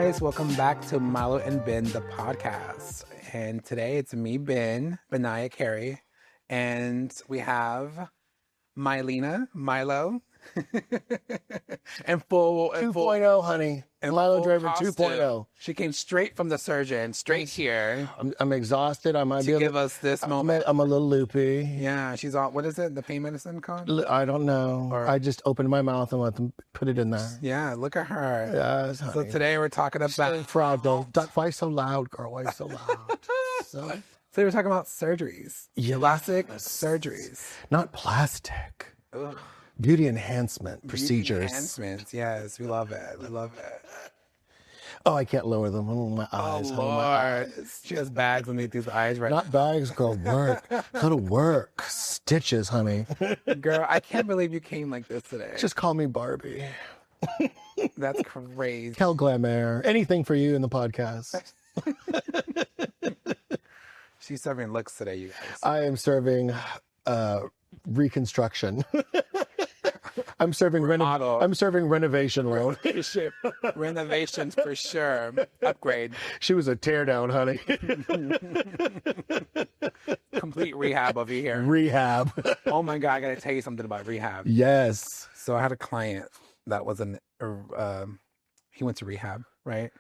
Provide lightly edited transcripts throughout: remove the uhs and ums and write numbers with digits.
guys, welcome back to Mylo and Ben, the podcast. And today it's me, Ben, Benaya Carey, and we have Mylo, and full 2.0, honey. and Mylo full Driver costume. 2.0. She came straight from the surgeon, straight here I'm exhausted. I might be to give us this moment. I'm a little loopy. Yeah, she's on. What is it? The pain medicine called? I don't know. I just opened my mouth and let them put it in there. Yeah, look at her. Yes, So honey. today we're talking about. Froggle. Why so loud, girl? Why so loud? So, So we're talking about surgeries, yeah, plastic surgeries. not plastic. Ugh. Beauty enhancement procedures. Enhancements, yes, we love it. We love it. Oh, I can't lower them. Oh, my Oh eyes. Oh, my Lord, eyes. she has bags underneath these eyes right Not bags, girl. Work. Go to work. Stitches, honey. now. Girl, I can't believe you came like this today. Just call me Barbie. That's crazy. Kel Glamour. Anything for you in the podcast. She's serving looks today, you guys. I am serving reconstruction. I'm serving Remodel. I'm serving renovation loan. Renovations for sure. Upgrade. She was a teardown, honey. Complete rehab over here. Rehab. Oh my God, I gotta tell you something about rehab. Yes. So I had a client that was he went to rehab, right?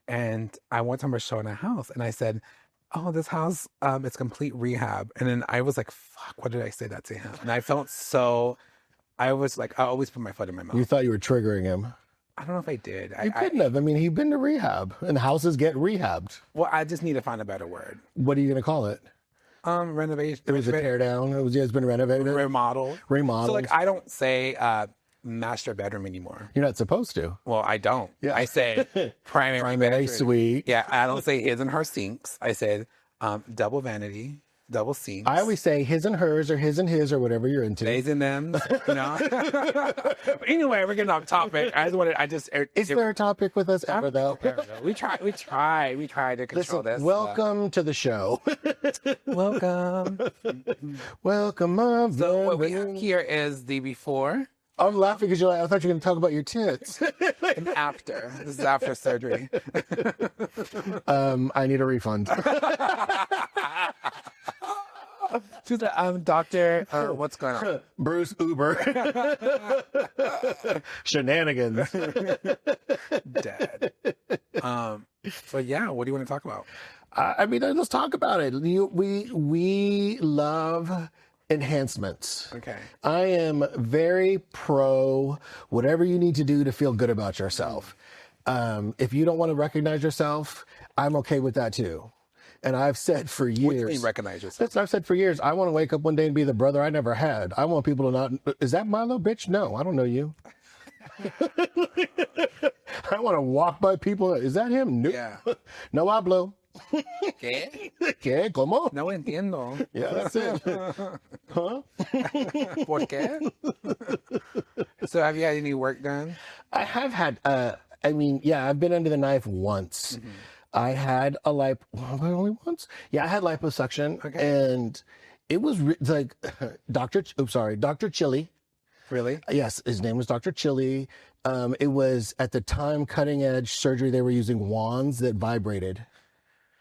And I one time was showing a house and I said, oh, this house, it's complete rehab. And then I was like, fuck, what did I say that to him? And I felt so, I was like, I always put my foot in my mouth. You thought you were triggering him. I don't know if I did. You couldn't have. I mean, he'd been to rehab and houses get rehabbed. Well, I just need to find a better word. What are you going to call it? Renovation. It was a teardown. It's been renovated. Remodeled. Remodeled. So like, I don't say master bedroom anymore. You're not supposed to. Well, I don't. Yeah. I say primary bedroom. suite. Yeah, I don't say his and her sinks. I said double vanity, double sinks. I always say his and hers or his and his or whatever you're into. Days in them, you know. Anyway, we're getting off topic. Is there a topic with us ever though? We try to control this. Welcome to the show. Welcome. Welcome. So what we have here is the before I'm laughing because I thought you were going to talk about your tits. and after. This is after surgery. I need a refund. She's like, doctor, what's going on? Bruce Uber. Shenanigans. Dead. But yeah, what do you want to talk about? I mean, let's talk about it. We love enhancements. Okay. I am very pro whatever you need to do to feel good about yourself. If you don't want to recognize yourself, I'm okay with that too. And I've said for years. What do you mean recognize yourself? I've said for years, I want to wake up one day and be the brother I never had. I want people to not, is that Mylo, bitch? No, I don't know you. I want to walk by people. Is that him? No. Yeah. No hablo. ¿Qué? ¿Qué? ¿Cómo? No entiendo. Yeah, that's it. Huh? ¿Por qué? So have you had any work done? I have had, I've been under the knife once. Mm-hmm. I had only once? Yeah, I had liposuction. Okay. And it was like Dr. Chili. Really? Yes, his name was Dr. Chili. It was at the time cutting edge surgery. They were using wands that vibrated.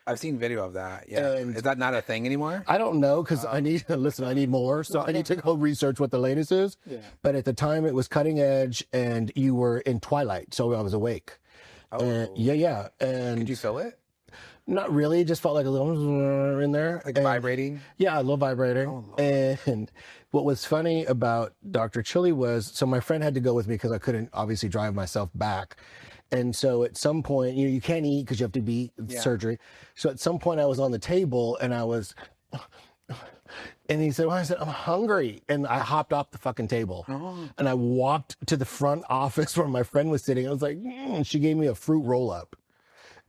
I've seen video of that. Yeah. And is that not a thing anymore? I don't know because I need more. So I need to go research what the latest is. Yeah. But at the time it was cutting edge and you were in twilight. So I was awake. Oh. Yeah. And Did you feel it? not really. It just felt like a little in there. Like And- vibrating? Yeah, a little vibrating. Oh, Lord. And what was funny about Dr. Chili was, so my friend had to go with me because I couldn't obviously drive myself back. And so at some point, you can't eat because you have to be surgery. So at some point I was on the table and and he said, well, I said, I'm hungry. And I hopped off the fucking table and I walked to the front office where my friend was sitting. I was like, she gave me a fruit roll up.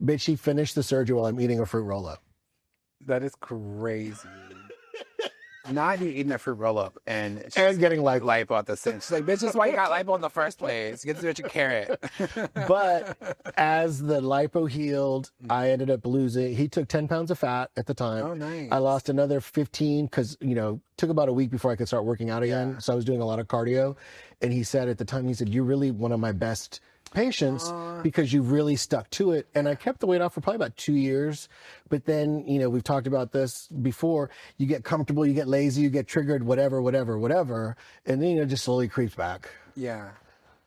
Bitch, she finished the surgery while I'm eating a fruit roll up. That is crazy. Not you eating a fruit roll up and Getting like lipo at the same. She's like, bitch, that's why you got lipo in the first place. Get to your carrot. But as the lipo healed, I ended up losing. He took 10 pounds of fat at the time. Oh, nice. I lost another 15 because, took about a week before I could start working out again. Yeah. So I was doing a lot of cardio. And he said at the time, you're really one of my best patience because you really stuck to it. And I kept the weight off for probably about 2 years. But then, we've talked about this before. You get comfortable, you get lazy, you get triggered, whatever. And then, it just slowly creeps back. Yeah.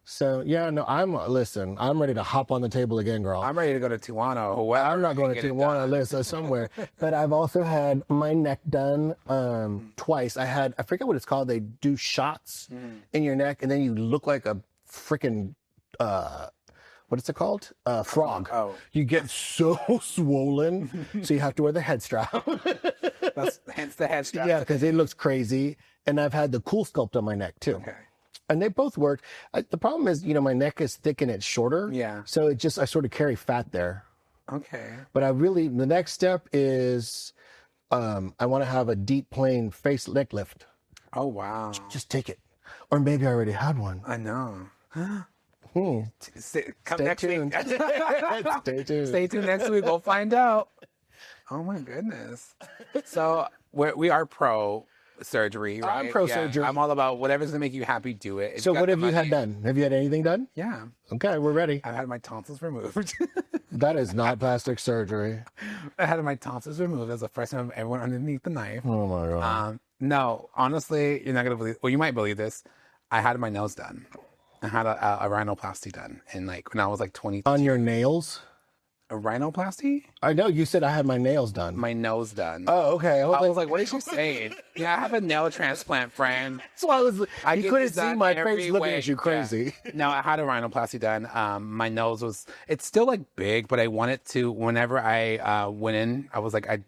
So, yeah, no, I'm ready to hop on the table again, girl. I'm ready to go to Tijuana or whatever. I'm not going to Tijuana, listen, somewhere. But I've also had my neck done twice. I forget what it's called. They do shots in your neck, and then you look like a freaking, what is it called? Frog. Oh. You get so swollen, so you have to wear the head strap. Hence the head strap. Yeah, because it looks crazy. And I've had the cool sculpt on my neck, too. Okay. And they both work. The problem is, my neck is thick and it's shorter. Yeah. So I sort of carry fat there. Okay. But the next step is I want to have a deep plane face neck lift. Oh, wow. Just take it. Or maybe I already had one. I know. Stay next tuned. week. Stay tuned. Stay tuned next week. We'll find out. Oh, my goodness. So we are pro surgery, right? I'm pro surgery. I'm all about whatever's going to make you happy, do it. If So you got what the have you had money- done? Have you had anything done? Yeah. Okay, we're ready. I've had my tonsils removed. That is not plastic surgery. I had my tonsils removed. That's the first time everyone underneath the knife. Oh my God. No, honestly, you're not going to believe, well, you might believe this. I had my nose done. I had a rhinoplasty done. And when I was 22. On your nails? A rhinoplasty? I know you said I had my nails done. My nose done. Oh, okay. I was like, what is she saying? Yeah, I have a nail transplant, friend. So you get couldn't this see done my every face looking week. at you crazy. Yeah. No, I had a rhinoplasty done. My nose it's still big, but I wanted to, whenever I went in, I was like, I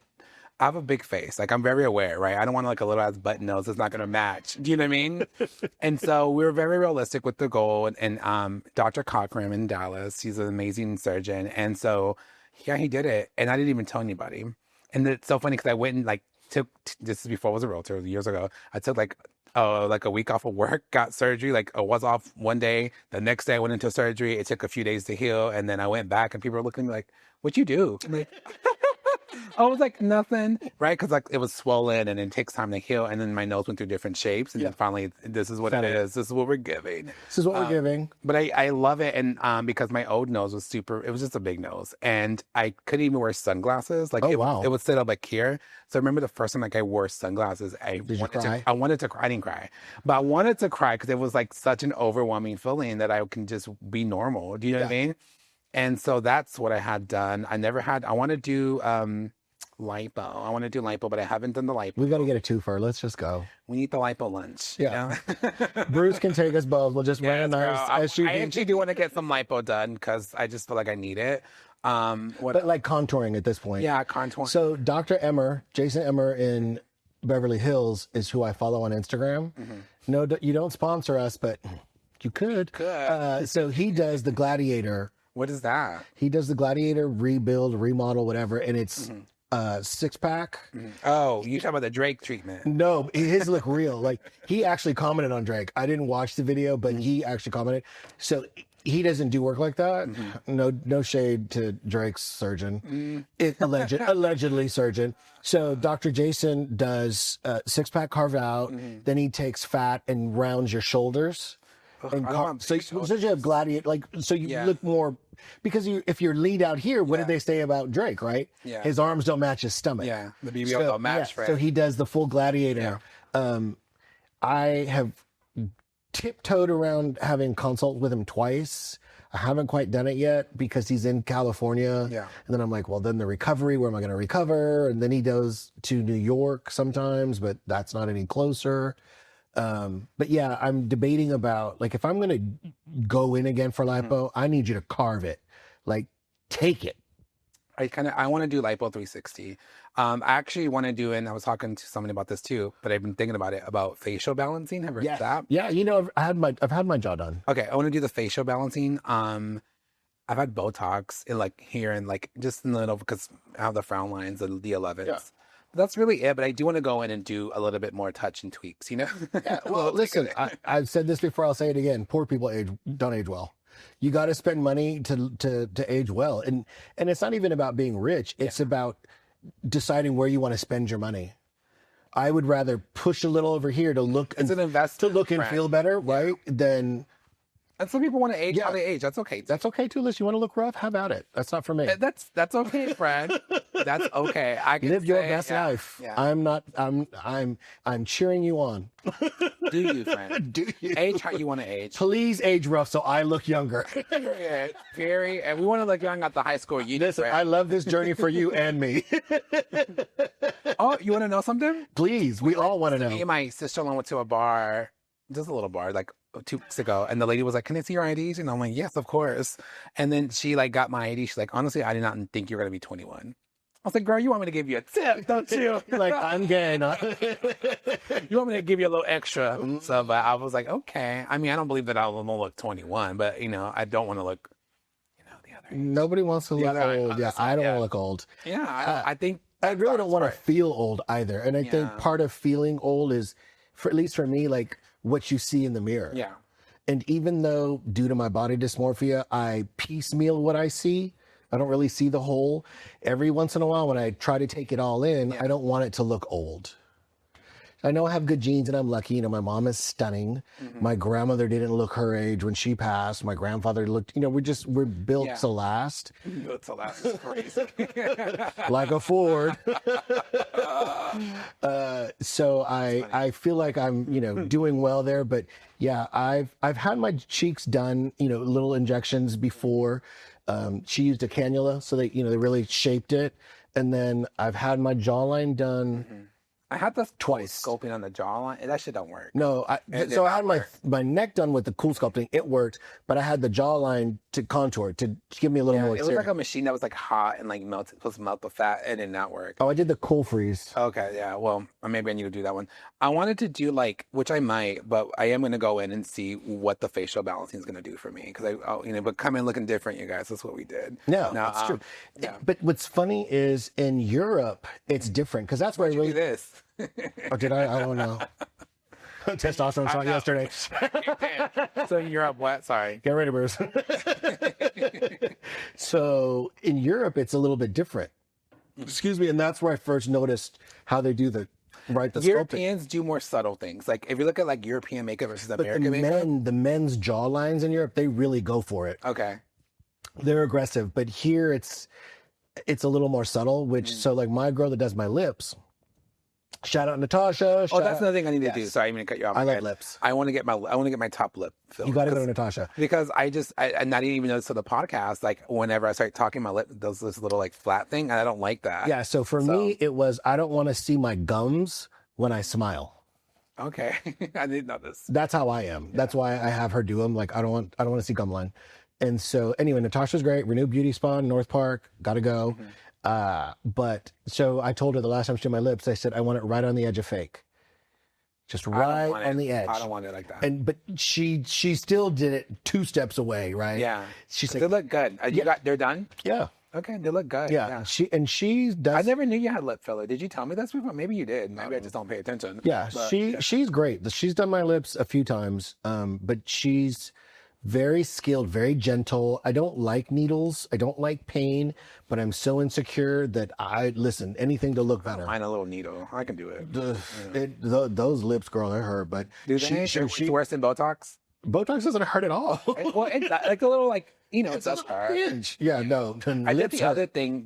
have a big face. I'm very aware, right? I don't want a little ass button nose that's not going to match. Do you know what I mean? And so we were very realistic with the goal. And Dr. Cochran in Dallas, he's an amazing surgeon. And so, yeah, he did it. And I didn't even tell anybody. And it's so funny because I went and took, this is before I was a realtor, years ago. I took a week off of work, got surgery. I was off one day. The next day I went into surgery. It took a few days to heal. And then I went back and people were looking at me like, what'd you do? I'm like, I was like, nothing, right? Because it was swollen and it takes time to heal. And then my nose went through different shapes. And then finally, this is what it is. This is what we're giving. This is what we're giving. But I love it. And because my old nose was it was just a big nose. And I couldn't even wear sunglasses. Wow. It would sit up here. So I remember the first time I wore sunglasses, I wanted to cry. I didn't cry. But I wanted to cry because it was such an overwhelming feeling that I can just be normal. Do you know what I mean? And so that's what I had done. I want to do lipo. I want to do lipo, but I haven't done the lipo. We got to get a twofer. Let's just go. We need the lipo lunch. Yeah. Bruce can take us both. We'll just rent a nice SUV. I actually do want to get some lipo done because I just feel like I need it. But contouring at this point. Yeah, contouring. So Dr. Emmer, Jason Emmer in Beverly Hills is who I follow on Instagram. Mm-hmm. No, you don't sponsor us, but you could. So he does the Gladiator. What is that? He does the Gladiator rebuild, remodel, whatever, and it's 6-pack. Mm-hmm. Oh, you talking about the Drake treatment? No, his look real. He actually commented on Drake. I didn't watch the video, but he actually commented. So he doesn't do work like that. Mm-hmm. No shade to Drake's surgeon, allegedly surgeon. So Dr. Jason does 6-pack carve out. Mm-hmm. Then he takes fat and rounds your shoulders. So you have gladiator, so you look more, because if you're leaned out here, what did they say about Drake, right? Yeah. His arms don't match his stomach. Yeah, the BBL don't match, right? So he does the full gladiator. Yeah. I have tiptoed around having consult with him twice. I haven't quite done it yet because he's in California. Yeah. And then I'm like, well, then the recovery, where am I going to recover? And then he goes to New York sometimes, but that's not any closer. But yeah, I'm debating about, if I'm going to go in again for lipo, I need you to carve it. Take it. I want to do lipo 360. I actually want to do, and I was talking to somebody about this too, but I've been thinking about it, about facial balancing. Have you heard of that? Yeah, I've had my jaw done. Okay, I want to do the facial balancing. I've had Botox in here and just in the middle because I have the frown lines, the 11s. Yeah. That's really it, but I do want to go in and do a little bit more touch and tweaks, Yeah, well, listen, I've said this before, I'll say it again. Poor people don't age well. You got to spend money to age well. And it's not even about being rich. It's about deciding where you want to spend your money. I would rather push a little over here to look and feel better, right? Than And some people want to age how they age. That's okay. That's okay too, Liz. You want to look rough? How about it? That's not for me. That's okay, friend. That's okay. I can live your best life. Yeah. I'm cheering you on. Do you, friend? Do you? Age how you want to age. Please age rough so I look younger. Very, and we want to look young at the high school. Listen, I love this journey for you and me. Oh, you want to know something? Please, we all want to know. Me and my sister-in-law went to a bar, just a little bar, like 2 weeks ago, and the lady was like, "Can I see your IDs?" And I'm like, "Yes, of course." And then she like got my ID. She's like, "Honestly, I did not think you were gonna be 21." I was like, "Girl, you want me to give you a tip, don't you?" Like, I'm gay. You want me to give you a little extra? So, but I was like, okay. I mean, I don't believe that I'll look 21, but I don't want to look, the other. Nobody wants to look old. Yeah, I don't want to look old. Yeah, I think I really don't want to feel old either. And I think part of feeling old is, at least for me, like what you see in the mirror. Yeah. And even though due to my body dysmorphia, I piecemeal what I see, I don't really see the whole. Every once in a while when I try to take it all in, I don't want it to look old. I know I have good genes and I'm lucky. My mom is stunning. My grandmother didn't look her age when she passed. My grandfather looked, we're built to last. Built to last is crazy. Like a Ford. So I feel like I'm, doing well there. But yeah, I've had my cheeks done, little injections before. She used a cannula, so they really shaped it. And then I've had my jawline done. I had this twice sculpting on the jawline. That shit don't work. No, I had my neck done with the cool sculpting. It worked, but I had the jawline to contour to give me a little more. It was like a machine that was like hot and like supposed to melt the fat. It did not work. Oh, I did the cool freeze. Okay, yeah. Well, maybe I need to do that one. I wanted to do which I might, but I am going to go in and see what the facial balancing is going to do for me because but come in looking different, you guys. That's what we did. No, that's true. Yeah. But what's funny is in Europe, it's different because that's where I really do this. Or did I? I don't know. Testosterone shot yesterday. So in Europe, what? Sorry. Get ready, Bruce. So in Europe, it's a little bit different. Excuse me. And that's where I first noticed how they do the Europeans do more subtle things. Like if you look at European makeup versus American makeup. The men's jawlines in Europe, they really go for it. Okay. They're aggressive. But here it's a little more subtle, so like my girl that does my lips, shout out Natasha. That's another thing I need to do. Sorry, I'm gonna cut you off. I like lips. I want to get my top lip filled. You got to go to Natasha because I not even notice to the podcast. Like whenever I start talking, my lip does this little flat thing, and I don't like that. Yeah. So for me, it was I don't want to see my gums when I smile. Okay, I didn't know this. That's how I am. Yeah. That's why I have her do them. Like I don't want to see gum line. And so anyway, Natasha's great. Renew Beauty Spa in North Park. Got to go. But so I told her the last time she did my lips, I said, I want it right on the edge of fake. Just right on the edge. I don't want it like that. But she still did it 2 steps away, right? Yeah. She's like, they look good. They're done? Yeah. Okay, they look good. Yeah. She does. I never knew you had lip filler. Did you tell me this before? Maybe you did. Maybe I just don't pay attention. Yeah. She's great. She's done my lips a few times. But she's very skilled, very gentle. I don't like needles. I don't like pain, but I'm so insecure that anything to look better. Mine a little needle. I can do it. Those lips, girl, they hurt. But do they? It's worse than Botox? Botox doesn't hurt at all. Well, it's like a little it does hurt. Yeah, no. I did the other thing,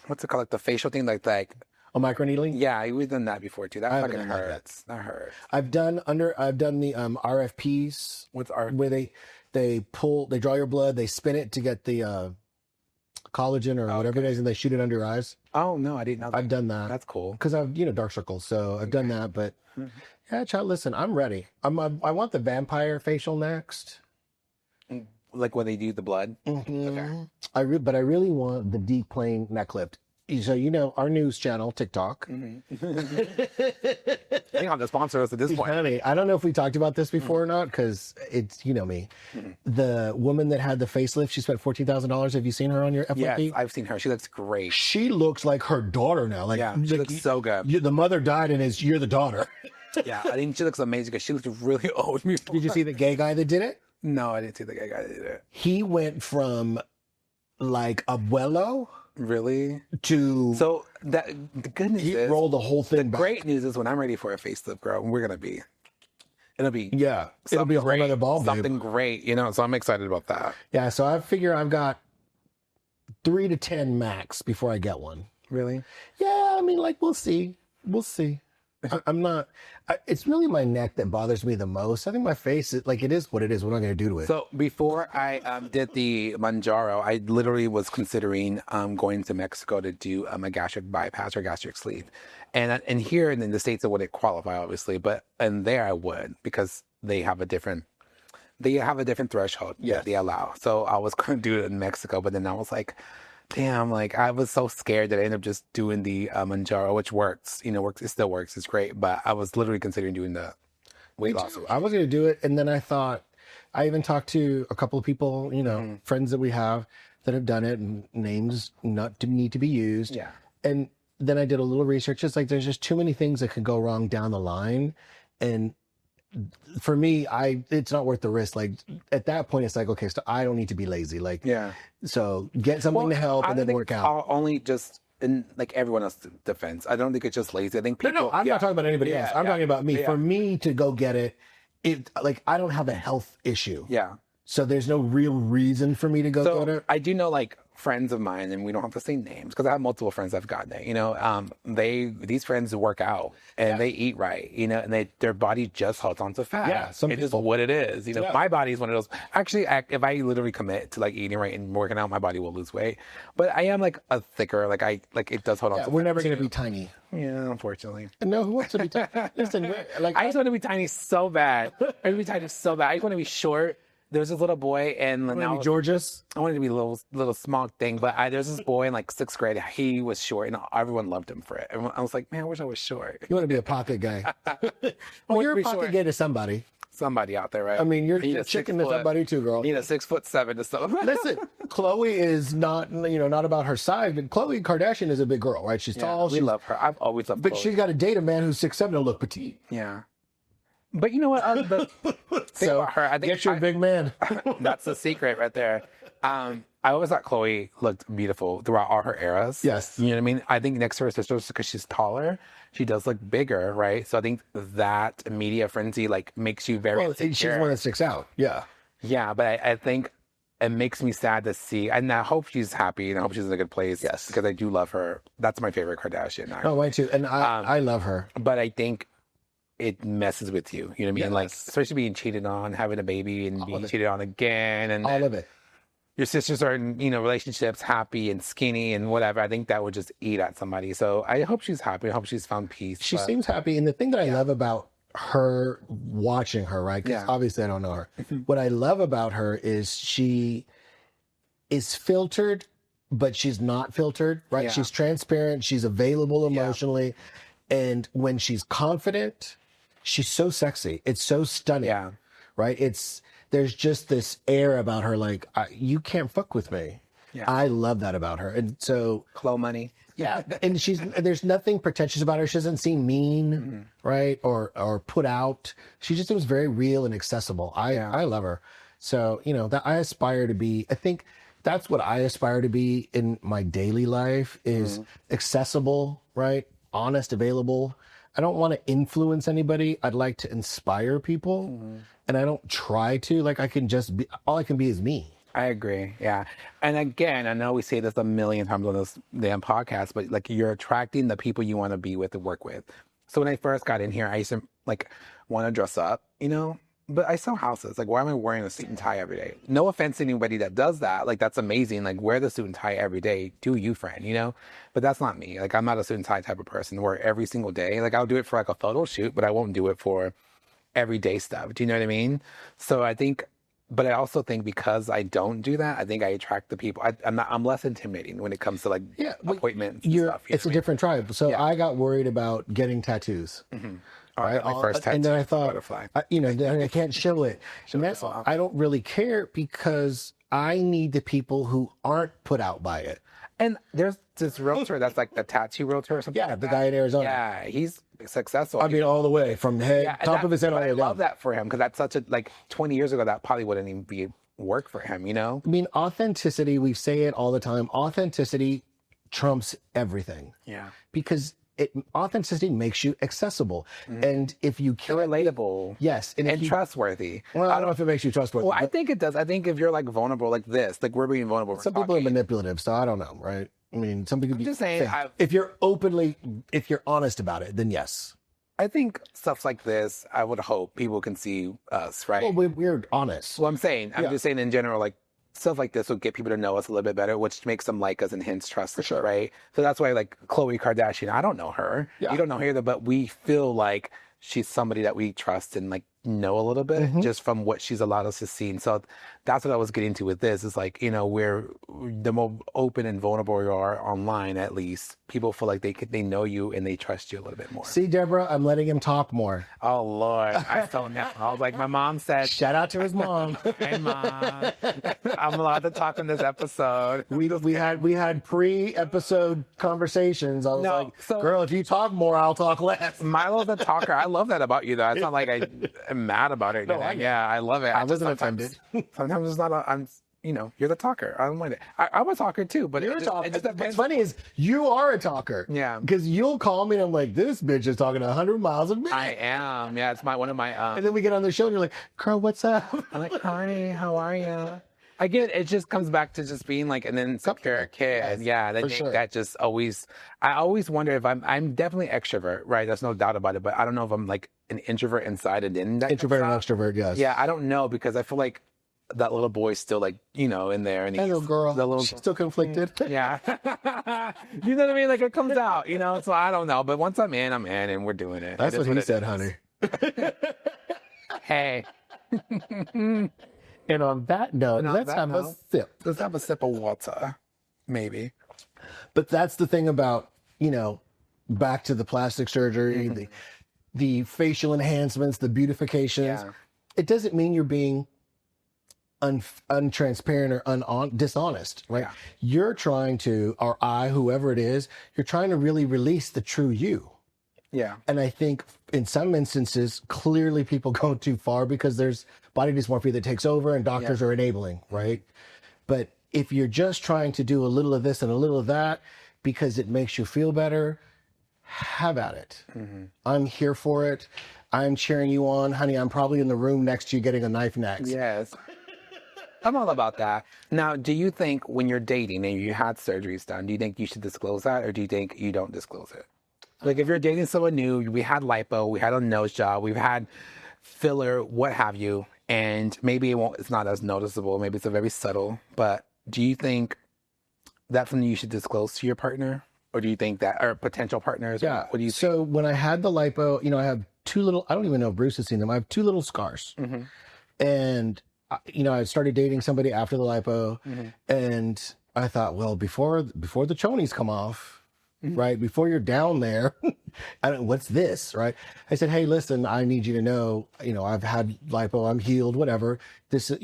what's it called? Like the facial thing, like a microneedling? Yeah, we've done that before too. That fucking hurts. That hurts. I've done the RFPs where they draw your blood, they spin it to get the collagen or whatever it is, and they shoot it under your eyes. Oh no, I didn't know that. I've done that. That's cool. Because I've dark circles, so I've done that. But yeah, child, listen, I'm ready. I want the vampire facial next. Like when they do the blood. Okay. But I really want the deep plane neck lift. So, our news channel, TikTok. They don't have to sponsor us at this point. Honey, I don't know if we talked about this before or not, because it's, me. The woman that had the facelift, she spent $14,000. Have you seen her on your FYP? Yes, I've seen her. She looks great. She looks like her daughter now. She looks so good. The mother died and you're the daughter. Yeah, I think she looks amazing because she looks really old. Did you see the gay guy that did it? No, I didn't see the gay guy that did it. He went from abuelo. Really? So the good news is he rolled the whole thing back. Great news is when I'm ready for a facelift, girl, we're gonna be it'll be it'll be a whole other ball game. something great, you know. So I'm excited about that. Yeah, so I figure I've got 3 to 10 max before I get one. Really? Yeah, I mean, like we'll see. I'm not. It's really my neck that bothers me the most. I think my face, it is what it is. What am I going to do to it? So before I did the Manjaro, I literally was considering going to Mexico to do a gastric bypass or gastric sleeve, and here in the States it wouldn't qualify, obviously, but and there I would, because they have a different threshold that they allow. So I was going to do it in Mexico, but then I was like, damn, like I was so scared that I ended up just doing the Manjaro, which works, you know, it still works, it's great, but I was literally considering doing the weight loss. I was going to do it, and then I thought, I even talked to a couple of people, you know, friends that we have that have done it, and names not to need to be used. Yeah. And then I did a little research. It's like there's just too many things that could go wrong down the line, and for me, it's not worth the risk. Like at that point, it's like, okay, so I don't need to be lazy. Like, so get something to help and then work out. I'll only just in like everyone else's defense, I don't think it's just lazy. I think people. No, I'm not talking about anybody else. I'm talking about me. For me to go get it, like I don't have a health issue. Yeah. So there's no real reason for me to go get it. I do know like friends of mine, and we don't have to say names because I have multiple friends that've gotten it. You know, these friends work out and they eat right. You know, and their body just holds onto fat. Yeah, it is what it is. You know, my body is one of those. Actually, if I literally commit to like eating right and working out, my body will lose weight. But I am like a thicker. Like it does hold on. To we're fat never going to be tiny. Yeah, unfortunately. No, who wants to be tiny? Listen, like I just want to be tiny so bad. I want to be tiny so bad. I just want to be short. There was this little boy, and now Georges. I wanted to be a little small thing, but there's this boy in like 6th grade. He was short, and everyone loved him for it. And I was like, man, I wish I was short. You want to be a pocket guy? Well, you're a pocket guy to somebody. Somebody out there, right? I mean, you're chicken to somebody too, girl. You need a 6'7" to somebody. Listen, Chloe is not about her size, but Chloe Kardashian is a big girl, right? She's tall. We love her. I've always loved. But Chloe. she's got to date a man who's 6'7" and look petite. Yeah. But you know what? So about her, I think get your big man. That's the secret right there. I always thought Chloe looked beautiful throughout all her eras. Yes. You know what I mean? I think next to her sister, because she's taller, she does look bigger, right? So I think that media frenzy like makes you very insecure. She's the one that sticks out. Yeah. Yeah, but I think it makes me sad to see, and I hope she's happy, and I hope she's in a good place. Yes. Because I do love her. That's my favorite Kardashian. Actually. Oh, mine too. And I love her. But I think it messes with you. You know what I mean? Yes. Like, especially being cheated on, having a baby, and being cheated on again, and all of it. Your sisters are in, relationships, happy and skinny and whatever. I think that would just eat at somebody. So I hope she's happy. I hope she's found peace. She seems happy. And the thing that I love about her, watching her, right? Because obviously I don't know her. What I love about her is she is filtered, but she's not filtered, right? Yeah. She's transparent. She's available emotionally. And when she's confident, she's so sexy. It's so stunning. Yeah. Right? There's just this air about her, like, you can't fuck with me. Yeah. I love that about her. And so Chloe money. Yeah. And there's nothing pretentious about her. She doesn't seem mean, right? Or put out. She just was very real and accessible. I love her. So, that I aspire to be, I think that's what I aspire to be in my daily life is accessible, right? Honest, available. I don't want to influence anybody. I'd like to inspire people. And I don't try to. Like, I can just be, all I can be is me. I agree. Yeah. And again, I know we say this a million times on this damn podcast, but like you're attracting the people you want to be with and work with. So when I first got in here, I used to like want to dress up, but I sell houses. Like, why am I wearing a suit and tie every day? No offense to anybody that does that. Like, that's amazing. Like, wear the suit and tie every day. Do you, friend, But that's not me. Like, I'm not a suit and tie type of person where every single day, like, I'll do it for like a photo shoot, but I won't do it for everyday stuff. Do you know what I mean? So but I also think because I don't do that, I think I attract the people. I'm less intimidating when it comes to like appointments and stuff. It's a different tribe. So I got worried about getting tattoos. All right, my first tattoo. And then I thought, butterfly. I can't show it. I don't really care because I need the people who aren't put out by it. And there's this realtor that's like the tattoo realtor or something. Yeah, the guy in Arizona. Yeah, he's successful. I mean, all the way from top of his head all the way down. I love that for him because that's such a, like 20 years ago, that probably wouldn't even be work for him, I mean, authenticity, we say it all the time. Authenticity trumps everything. Yeah. Because authenticity makes you accessible. And if you can't, relatable. yes, And trustworthy. well, I don't know if it makes you trustworthy. Well, I but think it does. I think if you're like vulnerable like this, like we're being vulnerable. some people are manipulative, so I don't know, right? I mean, some people. I'm just saying. If you're honest about it, then yes. I think stuff like this, I would hope people can see us, right? Well, we're honest. Well, I'm saying, I'm Yeah. just saying in general, like stuff like this will get people to know us a little bit better, which makes them like us and hence trust us, sure. right? So that's why, like Khloe Kardashian, I don't know her. Yeah. You don't know her either, but we feel like she's somebody that we trust and like know a little bit just from what she's allowed us to see. And so that's what I was getting to with this is like, you know, we're the more open and vulnerable we are online, at least people feel like they know you and they trust you a little bit more. See, Deborah, I'm letting him talk more. Oh Lord, I felt that. I was like, my mom said, Shout out to his mom. "Hey mom, I'm allowed to talk in this episode." We had pre-episode conversations. I was No, like, so- girl, if you talk more, I'll talk less. Milo's a talker. I love that about you, though. It's not like I'm mad about it. No, Yeah, I love it. I just wasn't sometimes- offended. Sometimes it's not. I'm. You know, you're the talker. I don't mind it. I'm a talker too, but You're it a just, talker. it just What's depends. funny is you are a talker. Yeah. Because you'll call me and I'm like, this bitch is talking 100 miles a minute. I am. Yeah, it's one of my. And then we get on the show and you're like, girl, what's up? I'm like, hi, how are you? I get it. Just comes back to just being like an insecure kid. Yes, Yeah, I for think sure. that just always. I always wonder if I'm definitely extrovert, right? There's no doubt about it. But I don't know if I'm like an introvert inside and then that Introvert and comes out. extrovert, yes. Yeah, I don't know because I feel like that little boy's still like in there, and That little girl, the little she's still conflicted. yeah, you know what I mean? Like it comes out, So I don't know, but once I'm in, and we're doing it. That's It is what he it said, is. honey. Hey, And on that note, on let's that have a note- sip. let's have a sip of water, maybe. But that's the thing about, back to the plastic surgery, the facial enhancements, the beautifications. Yeah. It doesn't mean you're being untransparent or dishonest, right? Yeah. You're trying to, or whoever it is, you're trying to really release the true you. Yeah. And I think in some instances, clearly people go too far because there's body dysmorphia that takes over and doctors are enabling, right? But if you're just trying to do a little of this and a little of that because it makes you feel better, have at it. I'm here for it. I'm cheering you on. Honey, I'm probably in the room next to you getting a knife next. Yes. I'm all about that. Now, do you think when you're dating and you had surgeries done, do you think you should disclose that or do you think you don't disclose it? Like if you're dating someone new, we had lipo, we had a nose job, we've had filler, what have you, and maybe it's not as noticeable, maybe it's a very subtle, but do you think that's something you should disclose to your partner? Or do you think that, or potential partners? Yeah. What do you think? So when I had the lipo, I have two little, I don't even know if Bruce has seen them. I have two little scars. And, I started dating somebody after the lipo and I thought, well, before the chonies come off, right? Before you're down there, what's this, right? I said, hey, listen, I need you to know, I've had lipo, I'm healed, whatever. This, and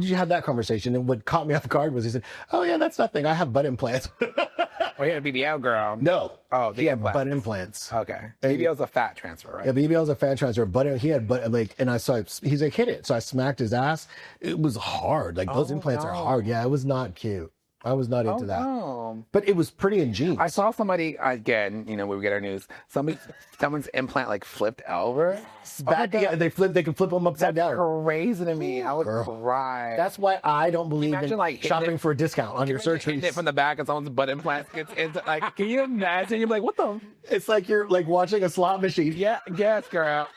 you had that conversation. And what caught me off guard was he said, oh yeah, that's nothing. I have butt implants. Oh, you had a BBL girl. No. Oh, he had butt implants. Okay. BBL's a fat transfer, right? Yeah, BBL's a fat transfer, but he had and I saw he's like hit it, so I smacked his ass. It was hard. Like those implants are hard. Yeah, it was not cute. I was not into that. Oh. But it was pretty ingenious. I saw somebody again. When we get our news, someone's implant like flipped over. Back, yeah, they can flip them upside down. Crazy to me. I would cry. That's why I don't believe Imagine, in like, hitting shopping it- for a discount on your Hitting surgeries. it from the back and someone's butt implant gets into like. Can you imagine? You're like, what the? It's like you're like watching a slot machine. Yeah. Yes, girl.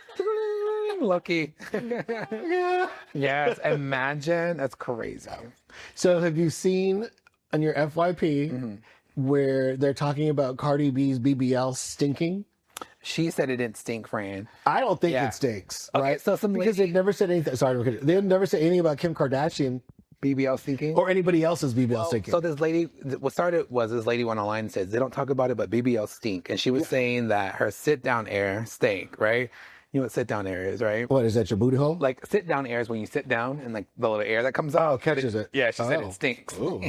Lucky. Yeah. Yes. Imagine. That's crazy. So have you seen on your FYP where they're talking about Cardi B's BBL stinking? She said it didn't stink, Fran. I don't think Yeah. it stinks, Okay, right? so some because they've never said anything. Sorry, they've never said anything about Kim Kardashian BBL stinking. or anybody else's BBL stinking. So this lady, what started was this lady went online and says they don't talk about it, but BBL stink, and she was saying that her sit down air stink, right? You know what sit down air is, right? What is that? Your booty hole? Like sit down air is when you sit down and like the little air that comes out. Oh, catches it. Yeah, she said Oh. it stinks. Ooh.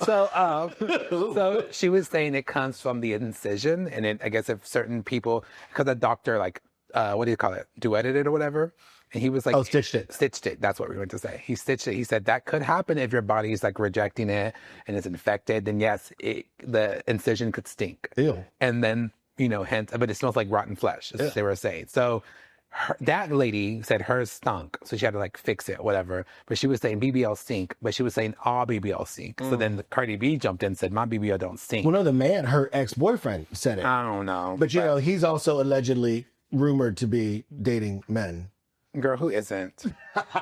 So she was saying it comes from the incision, and I guess if certain people, because the doctor what do you call it, duetted it or whatever, and he was like, Stitched it. Stitched it. That's what we were going to say. He stitched it. He said that could happen if your body's like rejecting it and it's infected. Then yes, the incision could stink. Ew. And then hence, but it smells like rotten flesh, is what they were saying. So that lady said hers stunk, so she had to like fix it, whatever. But she was saying BBL stink, but she was saying all BBL stink. So then the Cardi B jumped in and said, my BBL don't stink. Well, no, the man, her ex-boyfriend said it. I don't know. But he's also allegedly rumored to be dating men. Girl, who isn't?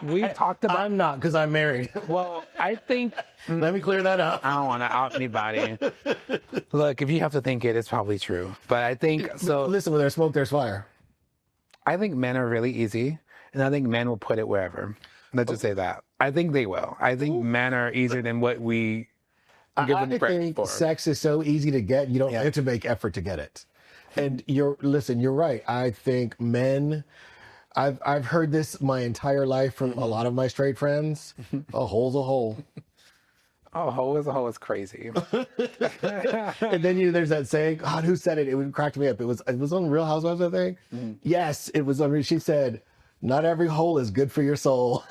We talked about... I'm not, because I'm married. Well, I think... Let me clear that up. I don't want to out anybody. Look, if you have to think it, it's probably true. But I think... So listen, when there's smoke, there's fire. I think men are really easy, and I think men will put it wherever. Let's just say that. I think they will. I think men are easier than what we give them credit for. Sex is so easy to get, you don't have to make effort to get it. And you're right. I think men... I've heard this my entire life from a lot of my straight friends. A hole's a hole. Oh, hole is a hole is crazy. And then there's that saying. God, who said it? It cracked me up. It was on Real Housewives, I think. Mm-hmm. Yes, it was on. She said, "Not every hole is good for your soul."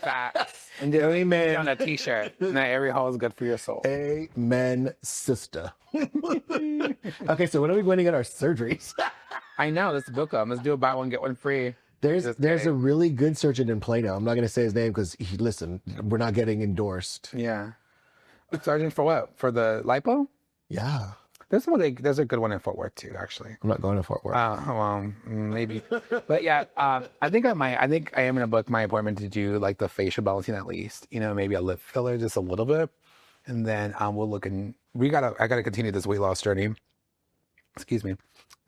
Facts. And amen on a T-shirt. Not every hole is good for your soul. Amen, sister. Okay, so when are we going to get our surgeries? I know. Let's book them. Let's do a buy one get one free. There's a really good surgeon in Plano. I'm not going to say his name because we're not getting endorsed. Yeah. Surgeon for what? For the lipo? Yeah. There's a good one in Fort Worth too, actually. I'm not going to Fort Worth. Well, maybe. But yeah, I think I am going to book my appointment to do like the facial balancing at least. Maybe a lip filler just a little bit, and then we'll look and I gotta continue this weight loss journey. Excuse me.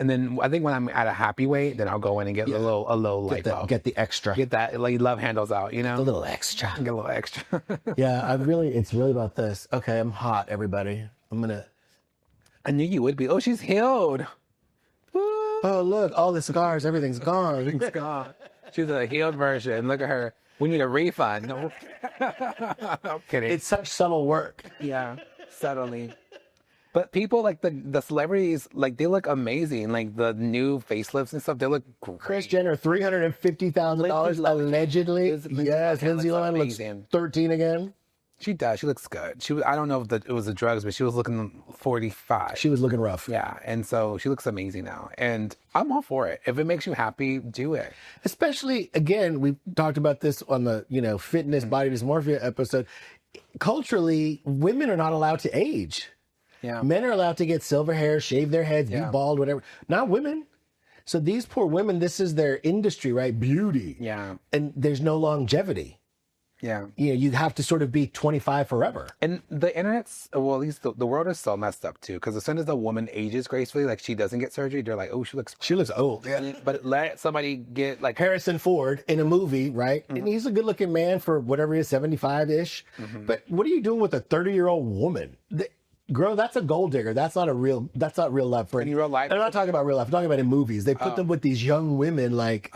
And then I think when I'm at a happy weight, then I'll go in and get a little lipo. Get the extra. Get that like love handles out, A little extra. Get a little extra. Yeah, it's really about this. Okay, I'm hot, everybody. I knew you would be. Oh, she's healed. Oh, look, all the scars, everything's gone. Everything's gone. She's a healed version. Look at her. We need a refund. No. I'm kidding. It's such subtle work. Yeah, subtly. But people like the celebrities, like they look amazing. Like the new facelifts and stuff, they look great. Kris Jenner, $350,000 allegedly. Yes, Lindsay Lohan looks 13 again. She does. She looks good. I don't know if it was the drugs, but she was looking 45. She was looking rough. Yeah, and so she looks amazing now. And I'm all for it. If it makes you happy, do it. Especially, again, we talked about this on the fitness, body dysmorphia episode. Culturally, women are not allowed to age. Yeah. Men are allowed to get silver hair, shave their heads, be bald, whatever. Not women. So these poor women, this is their industry, right? Beauty. Yeah. And there's no longevity. Yeah. You have to sort of be 25 forever. And the internet's, well, at least the world is so messed up too. Because as soon as a woman ages gracefully, like she doesn't get surgery, they're like, oh, she looks old. Yeah. But let somebody get like Harrison Ford in a movie, right? Mm-hmm. And he's a good looking man for whatever he is, 75-ish. Mm-hmm. But what are you doing with a 30-year-old woman? Girl, that's a gold digger. That's not real life. In real life, I'm not talking about real life. I'm talking about in movies. They put them with these young women, like it's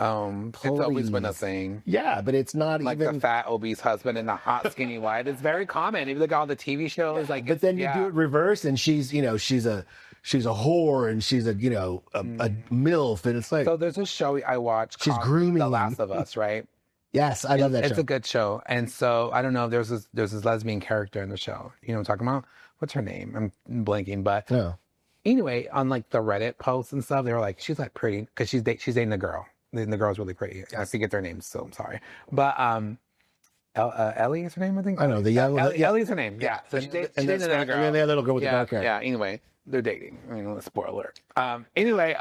always been a thing. Yeah, but it's not like even the fat obese husband and the hot skinny wife. It's very common. If you look at all the TV shows, like. But then you do it reverse, and she's a whore, and she's a milf, and it's like. So there's a show I watch. She's grooming The Last of Us, right? Yes, I love that show. It's a good show, and so I don't know. There's this lesbian character in the show. You know what I'm talking about? What's her name? I'm blanking, but anyway, on like the Reddit posts and stuff, they were like, she's like pretty because she's dating the girl. The girl's really pretty. Yes. I forget their names, so I'm sorry. But Ellie is her name, I think. I know the young Ellie's her name. Yeah, so she's dating another girl. And then the little girl with the dark hair. Yeah. Anyway, they're dating. I mean, spoiler alert. Anyway,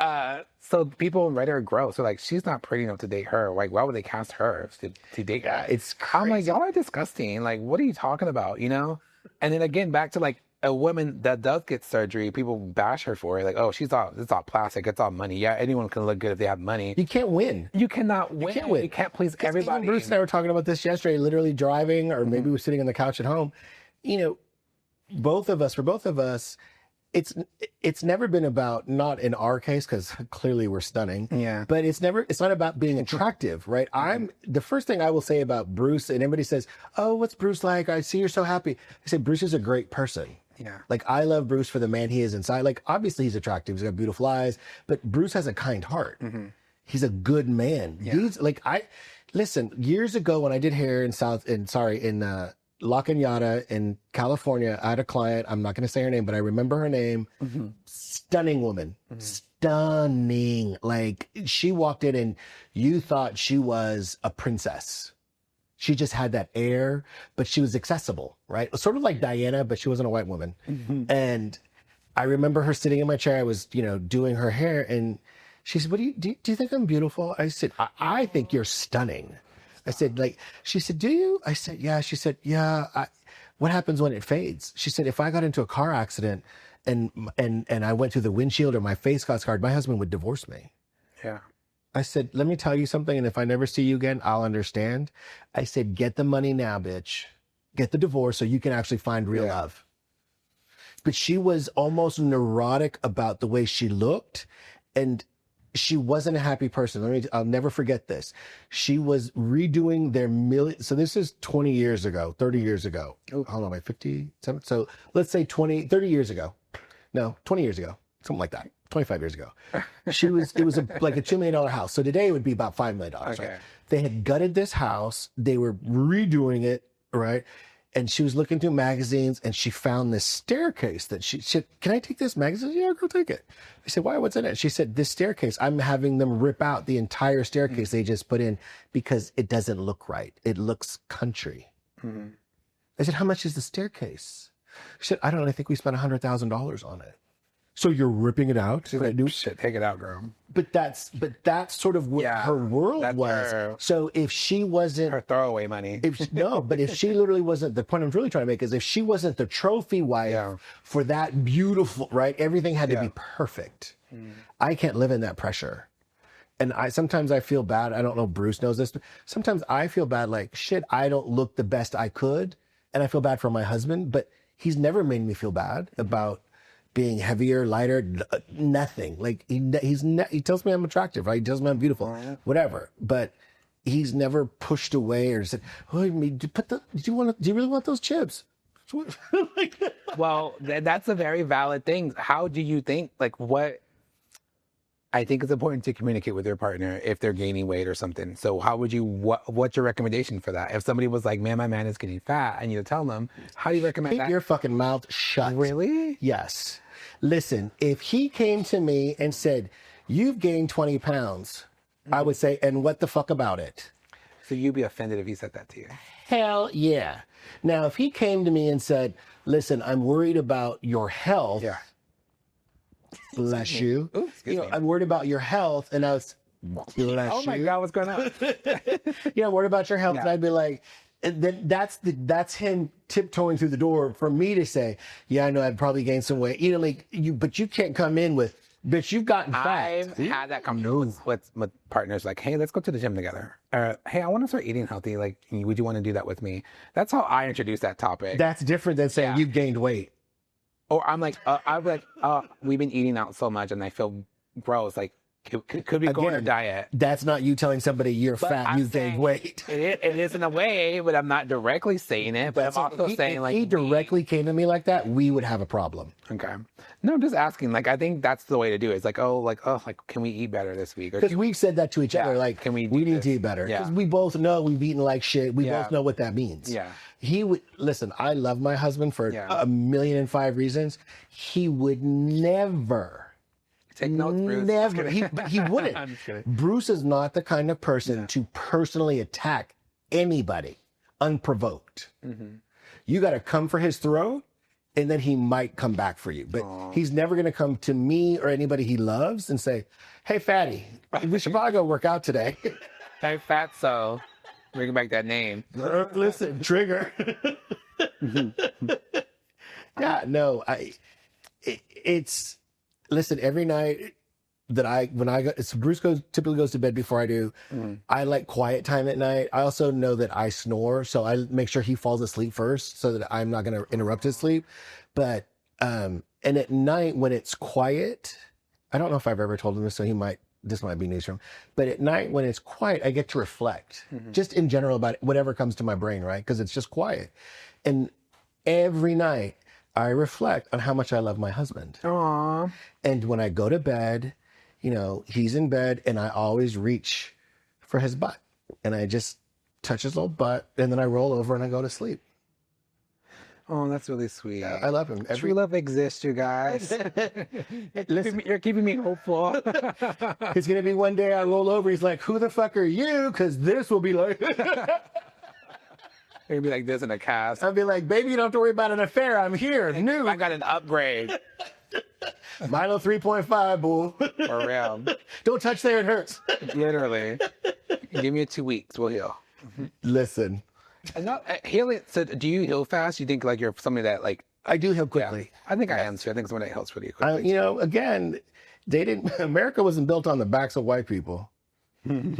so people on Reddit are gross. So like, she's not pretty enough to date her. Like, why would they cast her to date her? It's crazy. I'm like, y'all are disgusting. Like, what are you talking about? And then again, back to like a woman that does get surgery, people bash her for it. Like, oh, it's all plastic. It's all money. Yeah, anyone can look good if they have money. You can't win. You cannot win. You can't win. You can't please everybody. Even Bruce and I were talking about this yesterday, literally driving, or maybe we were sitting on the couch at home. For both of us, it's never been about, not in our case, because clearly we're stunning. Yeah. But it's not about being attractive, right? The first thing I will say about Bruce, and everybody says, oh, what's Bruce like? I see you're so happy. I say, Bruce is a great person. Yeah. Like, I love Bruce for the man he is inside. Like, obviously he's attractive. He's got beautiful eyes, but Bruce has a kind heart. Mm-hmm. He's a good man. Yeah. Listen, years ago when I did hair in La Cañada in California. I had a client. I'm not going to say her name, but I remember her name. Stunning woman. Stunning. Like, she walked in and you thought she was a princess. She just had that air, but she was accessible, right? Sort of like Diana, but she wasn't a white woman. And I remember her sitting in my chair. I was, doing her hair, and she said, "What do you think I'm beautiful?" I said, I think you're stunning." I said, like, she said, "Do you?" I said, "Yeah." She said, "Yeah. What happens when it fades?" She said, "If I got into a car accident and I went through the windshield or my face got scarred, my husband would divorce me." Yeah. I said, "Let me tell you something, and if I never see you again, I'll understand." I said, "Get the money now, bitch. Get the divorce so you can actually find real love." But she was almost neurotic about the way she looked, and she wasn't a happy person. I'll never forget this. She was redoing their million. So this is 20 years ago, 30 years ago. Oh, hold on, 57. So let's say 30 years ago. No, 20 years ago, something like that. 25 years ago. It was like a $2 million house. So today it would be about $5 million. Okay. Right? They had gutted this house. They were redoing it. Right. And she was looking through magazines and she found this staircase that she said, "Can I take this magazine?" "Yeah, go take it." I said, "Why? What's in it?" She said, "This staircase, I'm having them rip out the entire staircase they just put in because it doesn't look right. It looks country." I said, "How much is the staircase?" She said, "I don't know. I think we spent $100,000 on it." "So you're ripping it out?" She's like, "Shit, take it out, girl." But that's sort of what her world was. So if she wasn't her throwaway money, but if she literally wasn't, the point I'm really trying to make is if she wasn't the trophy wife for that beautiful, right? Everything had to be perfect. I can't live in that pressure. And sometimes I feel bad. I don't know if Bruce knows this. Sometimes I feel bad, like, shit, I don't look the best I could. And I feel bad for my husband, but he's never made me feel bad about being heavier, lighter, nothing. Like he tells me I'm attractive, right? He tells me I'm beautiful, whatever. But he's never pushed away or said, "Oh, do you really want those chips?" Well, that's a very valid thing. How do you think, like, what? I think it's important to communicate with your partner if they're gaining weight or something. So how would you, what's your recommendation for that? If somebody was like, "Man, my man is getting fat," I need to tell them, how do you recommend that? Keep your fucking mouth shut. Really? Yes. Listen, if he came to me and said, "You've gained 20 pounds, I would say, "And what the fuck about it?" So you'd be offended if he said that to you? Hell yeah. Now, if he came to me and said, "Listen, I'm worried about your health." Yeah. Bless you. Ooh, excuse me. I'm worried about your health. And I was, bless you. Oh my God, what's going on? I'm worried about your health. And I'd be like, and then that's him tiptoeing through the door for me to say, "Yeah, I know I'd probably gain some weight." But you can't come in with, "Bitch, you've gotten fat." I've had that conversation with partners, like, "Hey, let's go to the gym together." "Hey, I want to start eating healthy. Like, would you want to do that with me?" That's how I introduce that topic. That's different than saying you've gained weight. Or I'm like, we've been eating out so much and I feel gross. Like, could we go on a diet? That's not you telling somebody you're fat, you've gained weight. It is in a way, but I'm not directly saying it. But I'm also saying, like, if he directly came to me like that, we would have a problem. Okay. No, I'm just asking. Like, I think that's the way to do it. It's like, can we eat better this week? Because we've said that to each other. Like, we need to eat better. Because we both know we've eaten like shit. We both know what that means. Yeah. He would listen. I love my husband for 1,000,005 reasons. He would never. Take notes, Bruce. Never. He wouldn't. I'm just kidding. Bruce is not the kind of person to personally attack anybody unprovoked. You got to come for his throat, and then he might come back for you. But he's never going to come to me or anybody he loves and say, "Hey, fatty, we should probably go work out today." Hey, fatso. Bring back that name. Listen, trigger. Yeah, no, it's listen, every night that when I go, Bruce typically goes to bed before I do. I like quiet time at night. I also know that I snore, so I make sure he falls asleep first so that I'm not going to interrupt his sleep. But, and at night when it's quiet, I don't know if I've ever told him this, so this might be news from him. But at night when it's quiet, I get to reflect just in general about whatever comes to my brain, right? Because it's just quiet. And every night I reflect on how much I love my husband. Aww. And when I go to bed, he's in bed and I always reach for his butt and I just touch his little butt and then I roll over and I go to sleep. Oh, that's really sweet. Yeah, I love him. True love exists, you guys. Listen, You're keeping me hopeful. it's gonna be one day I roll over. He's like, "Who the fuck are you?" Because this will be like. It'd be like this in a cast. I'll be like, "Baby, you don't have to worry about an affair. I'm here, new." I got an upgrade. Mylo 3.5, boo. For real. Don't touch there, it hurts. Literally. Give me 2 weeks, we'll heal. Listen, Healing. So, do you heal fast? You think like you're somebody that like? I do heal quickly. I think I am too. I think someone that heals pretty quickly. You know, again, they didn't. America wasn't built on the backs of white people. That's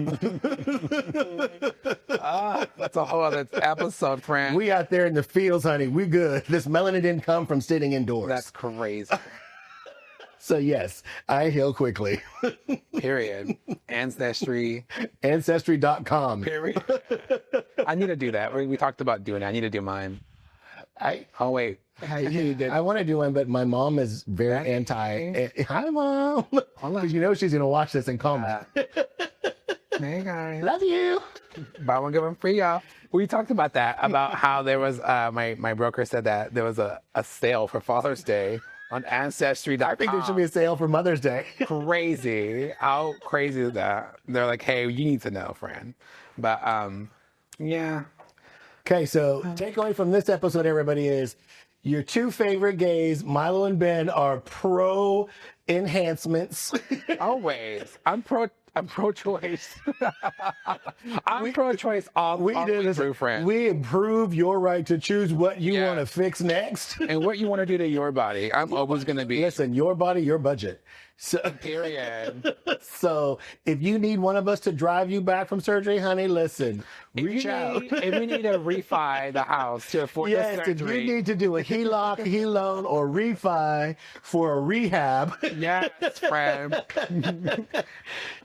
a whole other episode, friend. We out there in the fields, honey. We good. This melanin didn't come from sitting indoors. That's crazy. So yes, I heal quickly. Period. Ancestry. Ancestry.com. Period. I need to do that. We talked about doing it. I need to do mine. Oh wait. I want to do one, but my mom is very anti. Hi, Mom. Because you know she's going to watch this and comment. Hey, guys. Love you. Buy one, give one free, y'all. We talked about that, about how there was, my broker said that there was a sale for Father's Day on Ancestry.com. I think there should be a sale for Mother's Day. Crazy. How crazy is that? They're like, hey, you need to know, friend. But, yeah. Okay, so takeaway from this episode, everybody, is your 2 favorite gays, Mylo and Ben, are pro enhancements. Always. I'm pro-choice. I'm pro-choice all the way through, friend. We improve your right to choose what you want to fix next. And what you want to do to your body. I'm always going to be. Listen, your body, your budget. So, period. So if you need one of us to drive you back from surgery, honey, listen, reach out. If you need to refi the house to afford the surgery. If you need to do a HELOC, HELOAN, or refi for a rehab. Yes, friend.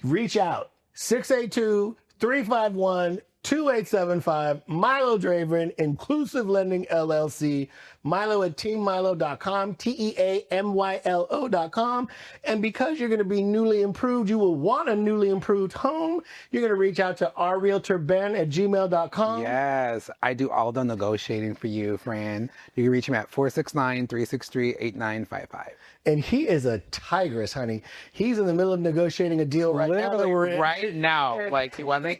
Reach out. 682-351-2875. Mylo Draven, Inclusive Lending LLC. Mylo at teammylo.com, TEAMYLO.com. And because you're going to be newly improved, you will want a newly improved home. You're going to reach out to ourrealtorben at gmail.com. Yes, I do all the negotiating for you, friend. You can reach me at 469-363-8955. And he is a tigress, honey. He's in the middle of negotiating a deal right now that we're in. Right now. Like, let me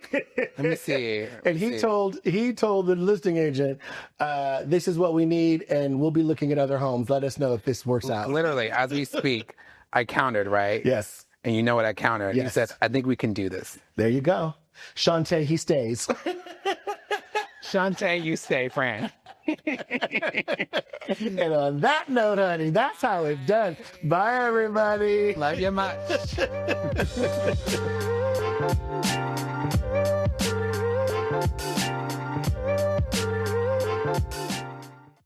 see. And he told the listing agent, this is what we need, and we'll be looking at other homes. Let us know if this works out. Literally, as we speak, I countered, right? Yes. And you know what I countered? Yes. He said, I think we can do this. There you go. Shantae, he stays. Shantae, you stay, friend. And on that note, honey, that's how it's done. Bye, everybody. Love you much.